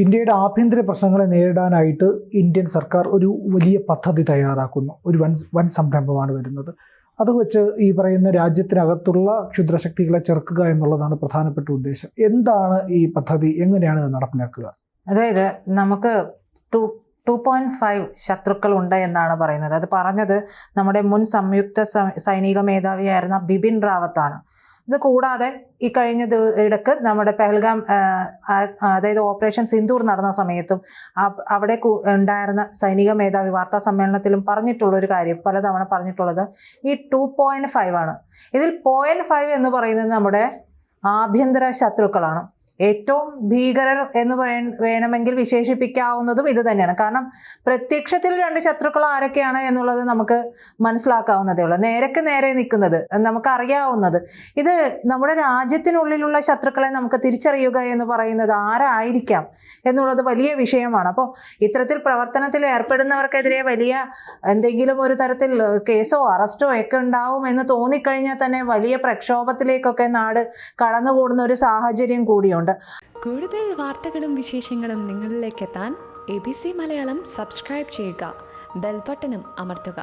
ഇന്ത്യയുടെ ആഭ്യന്തര പ്രശ്നങ്ങളെ നേരിടാനായിട്ട് ഇന്ത്യൻ സർക്കാർ ഒരു വലിയ പദ്ധതി തയ്യാറാക്കുന്നു. ഒരു വൻ സംരംഭമാണ് വരുന്നത്. അത് വെച്ച് ഈ പറയുന്ന രാജ്യത്തിനകത്തുള്ള ക്ഷുദ്രശക്തികളെ ചെറുക്കുക എന്നുള്ളതാണ് പ്രധാനപ്പെട്ട ഉദ്ദേശം. എന്താണ് ഈ പദ്ധതി, എങ്ങനെയാണ് ഇത് നടപ്പിലാക്കുക? അതായത് നമുക്ക് 2.5 ശത്രുക്കൾ ഉണ്ട് എന്നാണ് പറയുന്നത്. അത് പറഞ്ഞത് നമ്മുടെ മുൻ സംയുക്ത സൈനിക മേധാവിയായിരുന്ന ബിപിൻ റാവത്താണ്. ഇത് കൂടാതെ ഈ കഴിഞ്ഞ ഇടക്ക് നമ്മുടെ പെഹൽഗാം അതായത് ഓപ്പറേഷൻ സിന്ദൂർ നടന്ന സമയത്തും അവിടെ ഉണ്ടായിരുന്ന സൈനിക മേധാവി വാർത്താ സമ്മേളനത്തിലും പറഞ്ഞിട്ടുള്ളൊരു കാര്യം, പലതവണ പറഞ്ഞിട്ടുള്ളത് ഈ 2.5 ആണ്. ഇതിൽ 0.5 എന്ന് പറയുന്നത് നമ്മുടെ ആഭ്യന്തര ശത്രുക്കളാണ്. ഏറ്റവും ഭീകരർ എന്ന് വേണമെങ്കിൽ വിശേഷിപ്പിക്കാവുന്നതും ഇത് തന്നെയാണ്. കാരണം പ്രത്യക്ഷത്തിൽ 2 ശത്രുക്കൾ ആരൊക്കെയാണ് എന്നുള്ളത് നമുക്ക് മനസ്സിലാക്കാവുന്നതേ ഉള്ളൂ. നേരക്ക് നേരെ നിൽക്കുന്നത് നമുക്കറിയാവുന്നത്. ഇത് നമ്മുടെ രാജ്യത്തിനുള്ളിലുള്ള ശത്രുക്കളെ നമുക്ക് തിരിച്ചറിയുക എന്ന് പറയുന്നത് ആരായിരിക്കാം എന്നുള്ളത് വലിയ വിഷയമാണ്. അപ്പോൾ ഇത്തരത്തിൽ പ്രവർത്തനത്തിൽ ഏർപ്പെടുന്നവർക്കെതിരെ വലിയ എന്തെങ്കിലും ഒരു തരത്തിൽ കേസോ അറസ്റ്റോ ഒക്കെ ഉണ്ടാവും എന്ന് തോന്നിക്കഴിഞ്ഞാൽ തന്നെ വലിയ പ്രക്ഷോഭത്തിലേക്കൊക്കെ നാട് കടന്നുകൂടുന്ന ഒരു സാഹചര്യം കൂടിയുണ്ട്. കൂടുതൽ വാർത്തകളും വിശേഷങ്ങളും നിങ്ങളിലേക്ക് എത്താൻ ABC മലയാളം സബ്സ്ക്രൈബ് ചെയ്യുക, ബെൽ ബട്ടണും അമർത്തുക.